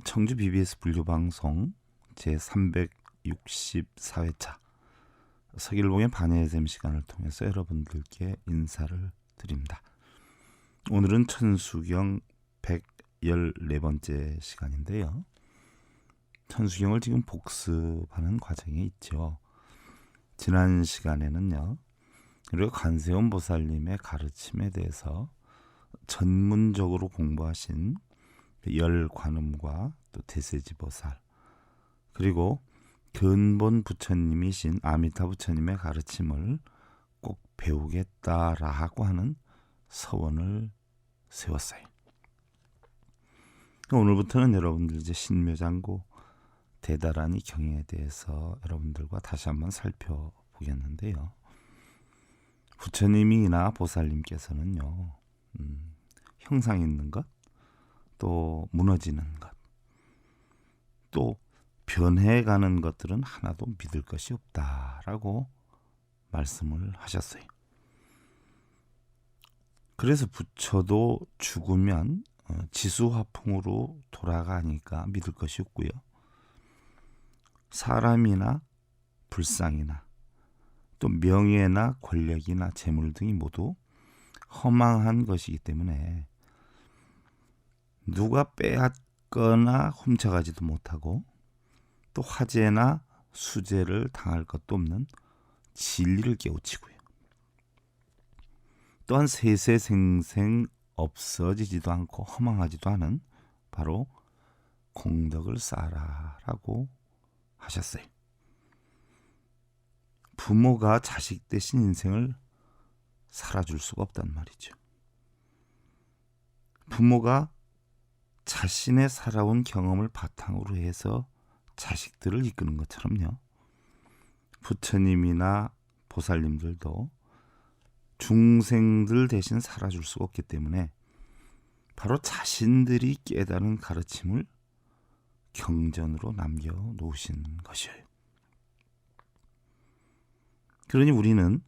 청주 BBS 불교방송 제364회차 서길봉의 반야의샘 시간을 통해서 여러분들께 인사를 드립니다. 오늘은 천수경 114번째 시간인데요. 천수경을 지금 복습하는 과정에 있죠. 지난 시간에는요, 우리가 관세음 보살님의 가르침에 대해서 전문적으로 공부하신 열관음과 또 대세지보살, 그리고 근본 부처님이신 아미타 부처님의 가르침을 꼭 배우겠다라고 하는 서원을 세웠어요. 오늘부터는 여러분들 이제 신묘장구 대다라니 경에 대해서 여러분들과 다시 한번 살펴보겠는데요. 부처님이나 보살님께서는요, 형상 있는 것, 또 무너지는 것, 또 변해가는 것들은 하나도 믿을 것이 없다라고 말씀을 하셨어요. 그래서 부처도 죽으면 지수화풍으로 돌아가니까 믿을 것이 없고요. 사람이나 불상이나 또 명예나 권력이나 재물 등이 모두 허망한 것이기 때문에 누가 빼앗거나 훔쳐가지도 못하고 또 화재나 수재를 당할 것도 없는 진리를 깨우치고요. 또한 세세생생 없어지지도 않고 허망하지도 않은 바로 공덕을 쌓아라라고 하셨어요. 부모가 자식 대신 인생을 살아줄 수가 없단 말이죠. 부모가 자신의 살아온 경험을 바탕으로 해서 자식들을 이끄는 것처럼요, 부처님이나 보살님들도 중생들 대신 살아줄 수가 없기 때문에 바로 자신들이 깨달은 가르침을 경전으로 남겨놓으신 것이에요. 그러니 우리는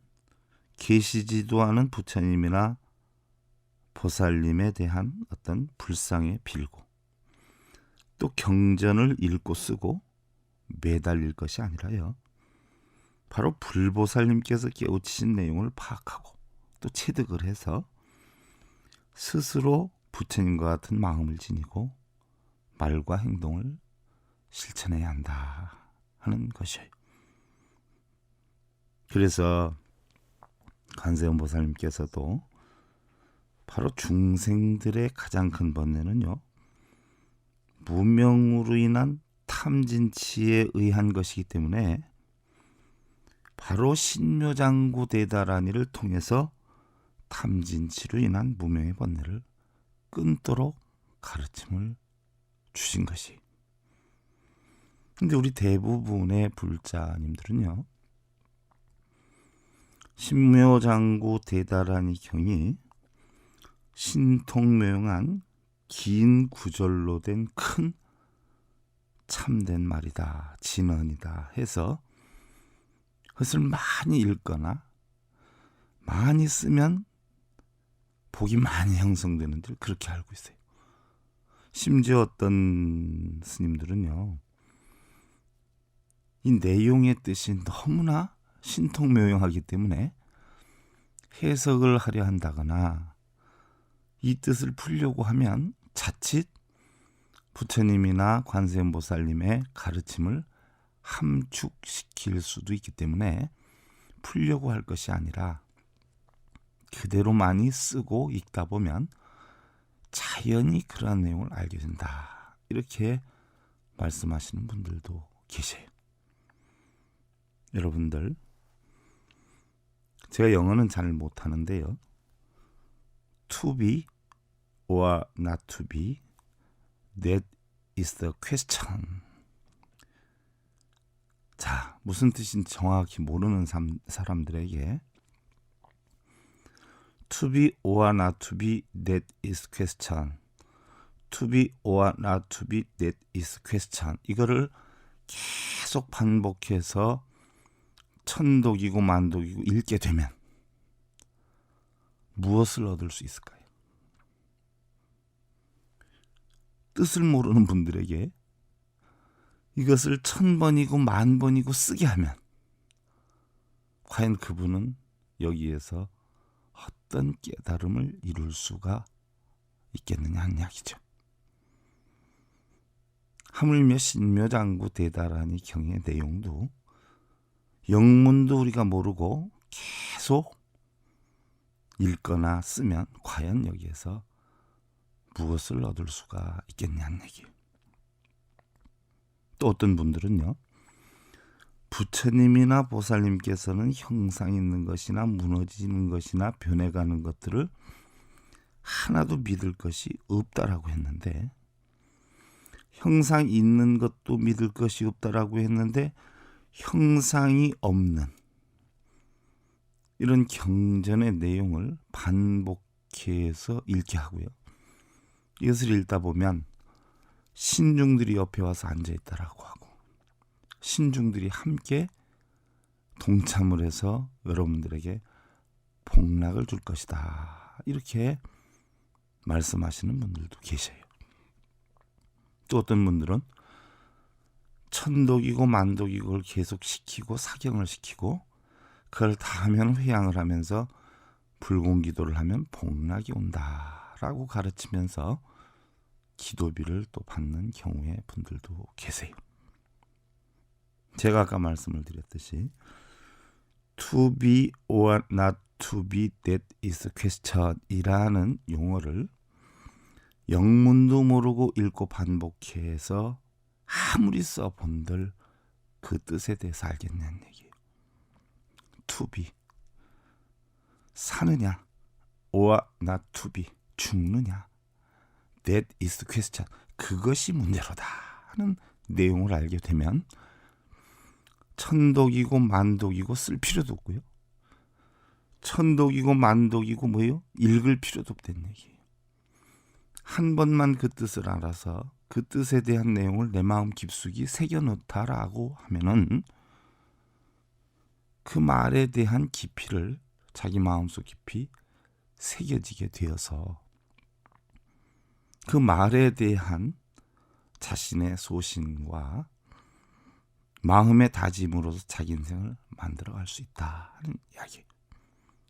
계시지도 않은 부처님이나 보살님에 대한 어떤 불상에 빌고 또 경전을 읽고 쓰고 매달릴 것이 아니라요, 바로 불보살님께서 깨우치신 내용을 파악하고 또 체득을 해서 스스로 부처님과 같은 마음을 지니고 말과 행동을 실천해야 한다 하는 것이에요. 그래서 관세음 보살님께서도 바로 중생들의 가장 큰 번뇌는요, 무명으로 인한 탐진치에 의한 것이기 때문에 바로 신묘장구 대다라니를 통해서 탐진치로 인한 무명의 번뇌를 끊도록 가르침을 주신 것이. 근데 우리 대부분의 불자님들은요, 신묘장구 대다라니 경이 신통묘용한 긴 구절로 된 큰 참된 말이다, 진언이다 해서 그것을 많이 읽거나 많이 쓰면 복이 많이 형성되는 줄 그렇게 알고 있어요. 심지어 어떤 스님들은요, 이 내용의 뜻이 너무나 신통묘용하기 때문에 해석을 하려 한다거나 이 뜻을 풀려고 하면 자칫 부처님이나 관세음보살님의 가르침을 함축시킬 수도 있기 때문에 풀려고 할 것이 아니라 그대로 많이 쓰고 읽다 보면 자연히 그러한 내용을 알게 된다, 이렇게 말씀하시는 분들도 계세요. 여러분들, 제가 영어는 잘 못하는데요, to be or not to be, that is the question. 자, 무슨 뜻인지 정확히 모르는 사람들에게 to be or not to be, that is question. to be or not to be, that is question. 이거를 계속 반복해서 천독이고 만독이고 읽게 되면 무엇을 얻을 수 있을까요? 뜻을 모르는 분들에게 이것을 1000번이고 10,000번이고 쓰게 하면 과연 그분은 여기에서 어떤 깨달음을 이룰 수가 있겠느냐 하는 이야기죠. 하물며 신묘장구 대다라니 경의 내용도 영문도 우리가 모르고 계속 읽거나 쓰면 과연 여기에서 무엇을 얻을 수가 있겠냐는 얘기예요. 또 어떤 분들은요, 부처님이나 보살님께서는 형상 있는 것이나 무너지는 것이나 변해가는 것들을 하나도 믿을 것이 없다라고 했는데, 형상 있는 것도 믿을 것이 없다라고 했는데 형상이 없는 이런 경전의 내용을 반복해서 읽게 하고요. 이것을 읽다 보면 신중들이 옆에 와서 앉아있다라고 하고 신중들이 함께 동참을 해서 여러분들에게 복락을 줄 것이다, 이렇게 말씀하시는 분들도 계셔요. 또 어떤 분들은 천독이고 만독이고 그걸 계속 시키고 사경을 시키고 그걸 다 하면 회양을 하면서 불공기도를 하면 복락이 온다라고 가르치면서 기도비를 또 받는 경우의 분들도 계세요. 제가 아까 말씀을 드렸듯이 to be or not to be, that is question 이라는 용어를 영문도 모르고 읽고 반복해서 아무리 써본들 그 뜻에 대해서 알겠냐는 얘기예요. to be, 사느냐, or not to be, 죽느냐, that is question, 그것이 문제로다 하는 내용을 알게 되면 천독이고 만독이고 쓸 필요도 없고요, 천독이고 만독이고 뭐예요? 읽을 필요도 없다는 얘기예요. 한 번만 그 뜻을 알아서 그 뜻에 대한 내용을 내 마음 깊숙이 새겨놓다라고 하면은 그 말에 대한 깊이를 자기 마음속 깊이 새겨지게 되어서 그 말에 대한 자신의 소신과 마음의 다짐으로서 자기 인생을 만들어갈 수 있다 하는 이야기.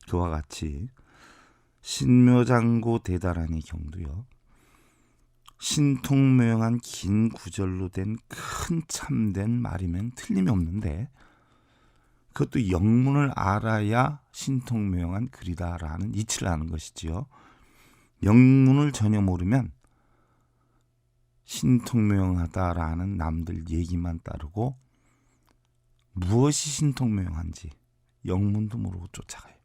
그와 같이 신묘장구 대다라니 경도요, 신통묘용한 긴 구절로 된 큰 참된 말이면 틀림이 없는데 그것도 영문을 알아야 신통묘용한 글이다라는 이치를 아는 것이지요. 영문을 전혀 모르면 신통묘용하다라는 남들 얘기만 따르고 무엇이 신통묘용한지 영문도 모르고 쫓아가요.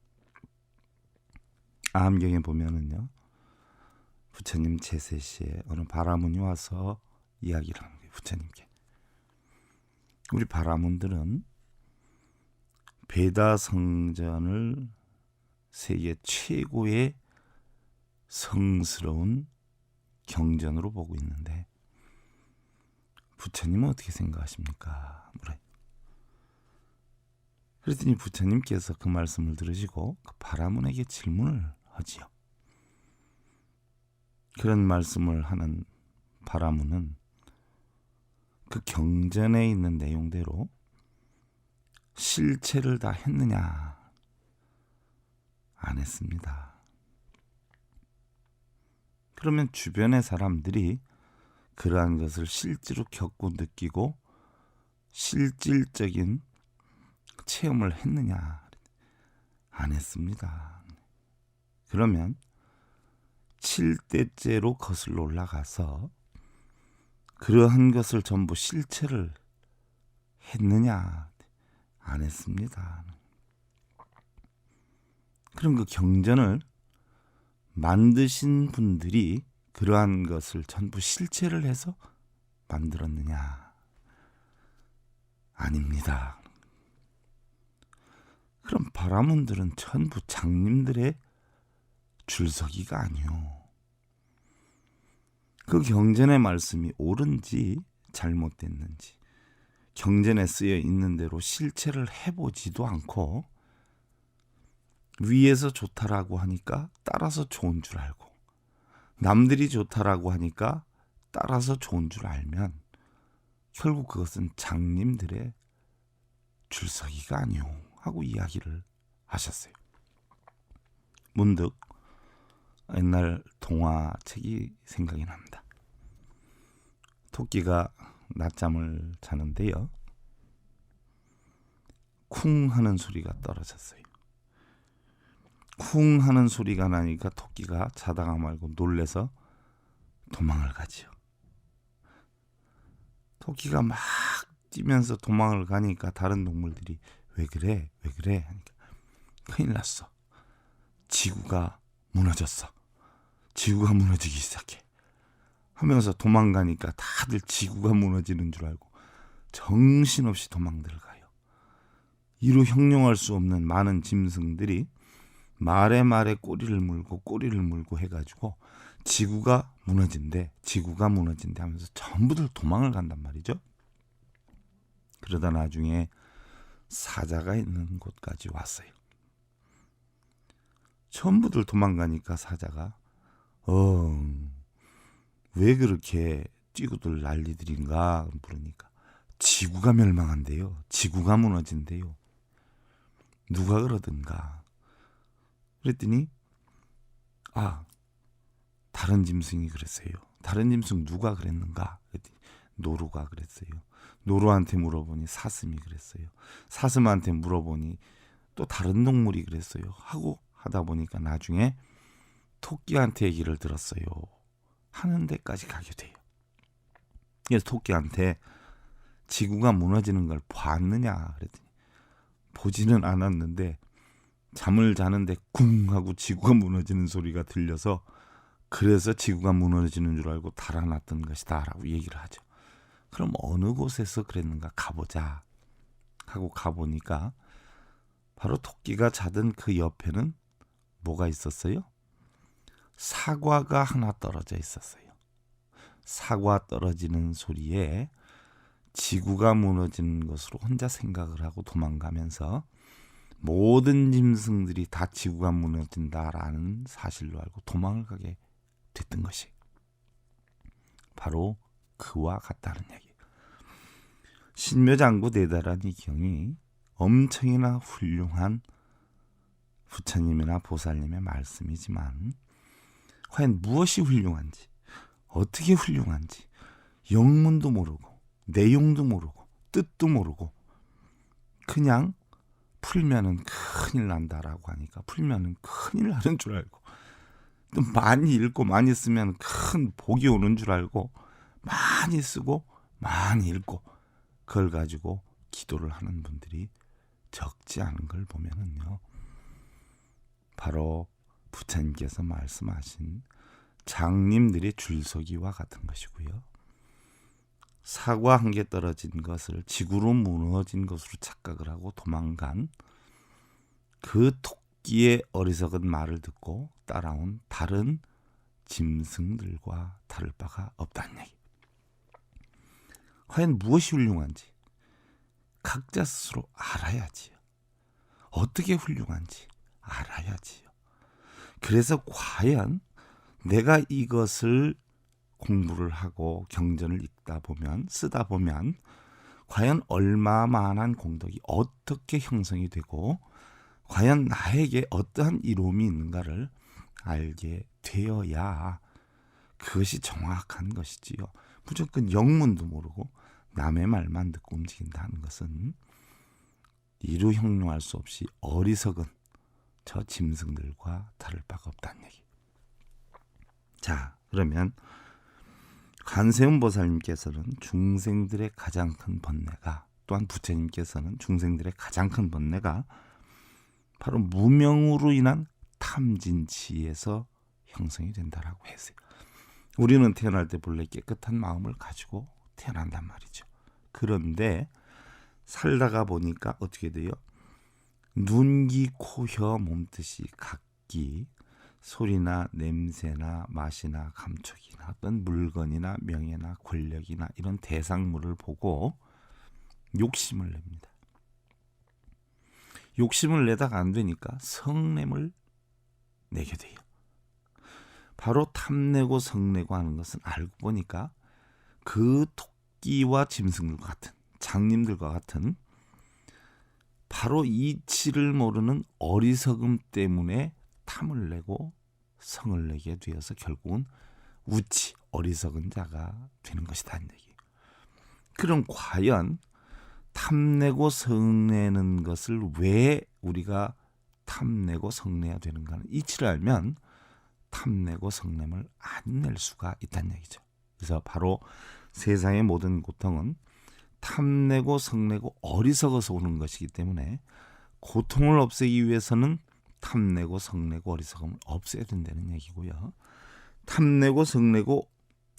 암경에 보면은요, 부처님 제세 시에 어느 바라문이 와서 이야기를 하는 거예요. 부처님께. 우리 바라문들은 베다 성전을 세계 최고의 성스러운 경전으로 보고 있는데 부처님은 어떻게 생각하십니까? 물어요. 그랬더니 부처님께서 그 말씀을 들으시고 그 바라문에게 질문을 하지요. 그런 말씀을 하는 바라문은 그 경전에 있는 내용대로 실체를 다 했느냐? 안 했습니다. 그러면 주변의 사람들이 그러한 것을 실제로 겪고 느끼고 실질적인 체험을 했느냐? 안 했습니다. 그러면 7대째로 거슬러 올라가서 그러한 것을 전부 실체를 했느냐? 안 했습니다. 그럼 그 경전을 만드신 분들이 그러한 것을 전부 실체를 해서 만들었느냐? 아닙니다. 그럼 바라문들은 전부 장님들의 줄서기가 아니요. 그 경전의 말씀이 옳은지 잘못됐는지 경전에 쓰여 있는 대로 실체를 해보지도 않고 위에서 좋다라고 하니까 따라서 좋은 줄 알고 남들이 좋다라고 하니까 따라서 좋은 줄 알면 결국 그것은 장님들의 줄서기가 아니오 하고 이야기를 하셨어요. 문득 옛날 동화책이 생각이 납니다. 토끼가 낮잠을 자는데요. 쿵 하는 소리가 떨어졌어요. 쿵 하는 소리가 나니까 토끼가 자다가 말고 놀래서 도망을 가지요. 토끼가 막 뛰면서 도망을 가니까 다른 동물들이 왜 그래? 왜 그래? 하니까 큰일 났어. 지구가 무너졌어. 지구가 무너지기 시작해. 하면서 도망가니까 다들 지구가 무너지는 줄 알고 정신없이 도망들 가요. 이루 형용할 수 없는 많은 짐승들이 말에 꼬리를 물고 해가지고 지구가 무너진대 하면서 전부들 도망을 간단 말이죠. 그러다 나중에 사자가 있는 곳까지 왔어요. 전부들 도망가니까 사자가 왜 그렇게 뛰고들 난리들인가 물으니까 지구가 멸망한대요. 지구가 무너진대요. 누가 그러든가. 그랬더니 다른 짐승이 그랬어요. 다른 짐승 누가 그랬는가? 그랬더니 노루가 그랬어요. 노루한테 물어보니 사슴이 그랬어요. 사슴한테 물어보니 또 다른 동물이 그랬어요. 하고 하다 보니까 나중에 토끼한테 얘기를 들었어요. 하는 데까지 가게 돼요. 그래서 토끼한테 지구가 무너지는 걸 봤느냐 그랬더니 보지는 않았는데 잠을 자는데 쿵 하고 지구가 무너지는 소리가 들려서 그래서 지구가 무너지는 줄 알고 달아났던 것이다 라고 얘기를 하죠. 그럼 어느 곳에서 그랬는가 가보자 하고 가보니까 바로 토끼가 자던 그 옆에는 뭐가 있었어요? 사과가 하나 떨어져 있었어요. 사과 떨어지는 소리에 지구가 무너지는 것으로 혼자 생각을 하고 도망가면서 모든 짐승들이 다 지구가 무너진다라는 사실로 알고 도망을 가게 됐던 것이 바로 그와 같다는 얘기. 신묘장구 대다란 이 경이 엄청이나 훌륭한 부처님이나 보살님의 말씀이지만 과연 무엇이 훌륭한지, 어떻게 훌륭한지 영문도 모르고 내용도 모르고 뜻도 모르고 그냥 풀면은 큰일 난다라고 하니까 풀면은 큰일 나는 줄 알고 또 많이 읽고 많이 쓰면 큰 복이 오는 줄 알고 많이 쓰고 많이 읽고 그걸 가지고 기도를 하는 분들이 적지 않은 걸 보면은요. 바로 부처님께서 말씀하신 장님들의 줄서기와 같은 것이고요. 사과 한 개 떨어진 것을 지구로 무너진 것으로 착각을 하고 도망간 그 토끼의 어리석은 말을 듣고 따라온 다른 짐승들과 다를 바가 없다는 얘기. 과연 무엇이 훌륭한지 각자 스스로 알아야지요. 어떻게 훌륭한지 알아야지요. 그래서 과연 내가 이것을 공부를 하고 경전을 읽다 보면 쓰다 보면 과연 얼마만한 공덕이 어떻게 형성이 되고 과연 나에게 어떠한 이로움이 있는가를 알게 되어야 그것이 정확한 것이지요. 무조건 영문도 모르고 남의 말만 듣고 움직인다는 것은 이루 형용할 수 없이 어리석은 저 짐승들과 다를 바가 없다는 얘기. 자, 그러면 관세음 보살님께서는 중생들의 가장 큰 번뇌가 또한 부처님께서는 중생들의 가장 큰 번뇌가 바로 무명으로 인한 탐진치에서 형성이 된다라고 했어요. 우리는 태어날 때 본래 깨끗한 마음을 가지고 태어난단 말이죠. 그런데 살다가 보니까 어떻게 돼요? 눈기, 코, 혀, 몸뜻이 각기 소리나 냄새나 맛이나 감촉이나 어떤 물건이나 명예나 권력이나 이런 대상물을 보고 욕심을 냅니다. 욕심을 내다가 안 되니까 성냄을 내게 돼요. 바로 탐내고 성내고 하는 것은 알고 보니까 그 토끼와 짐승들과 같은 장님들과 같은 바로 이치를 모르는 어리석음 때문에 탐을 내고 성을 내게 되어서 결국은 우치 어리석은 자가 되는 것이다 얘기. 그럼 과연 탐내고 성내는 것을 왜 우리가 탐내고 성내야 되는가는 이치를 알면 탐내고 성냄을 안 낼 수가 있다는 얘기죠. 그래서 바로 세상의 모든 고통은 탐내고 성내고 어리석어서 오는 것이기 때문에 고통을 없애기 위해서는 탐내고 성내고 어리석음을 없애야 된다는 얘기고요. 탐내고 성내고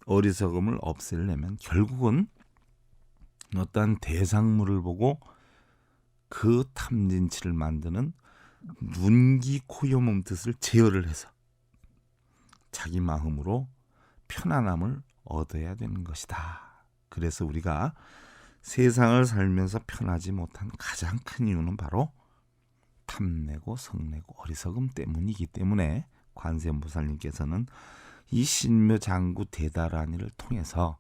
어리석음을 없애려면 결국은 어떠한 대상물을 보고 그 탐진치를 만드는 눈기 코요 몸뜻을 제어를 해서 자기 마음으로 편안함을 얻어야 되는 것이다. 그래서 우리가 세상을 살면서 편하지 못한 가장 큰 이유는 바로 탐내고 성내고 어리석음 때문이기 때문에 관세음보살님께서는 이 신묘장구 대다라니를 통해서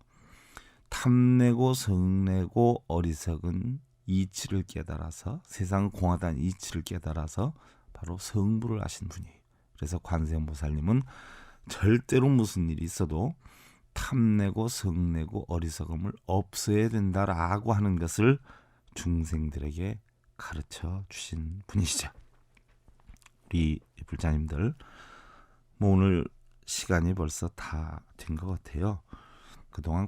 탐내고 성내고 어리석은 이치를 깨달아서 세상은 공하다는 이치를 깨달아서 바로 성불을 하신 분이에요. 그래서 관세음보살님은 절대로 무슨 일이 있어도 탐내고 성내고 어리석음을 없애야 된다라고 하는 것을 중생들에게 가르쳐 주신 분이시죠. 우리 불자님들 오늘 시간이 벌써 다 된 것 같아요. 그동안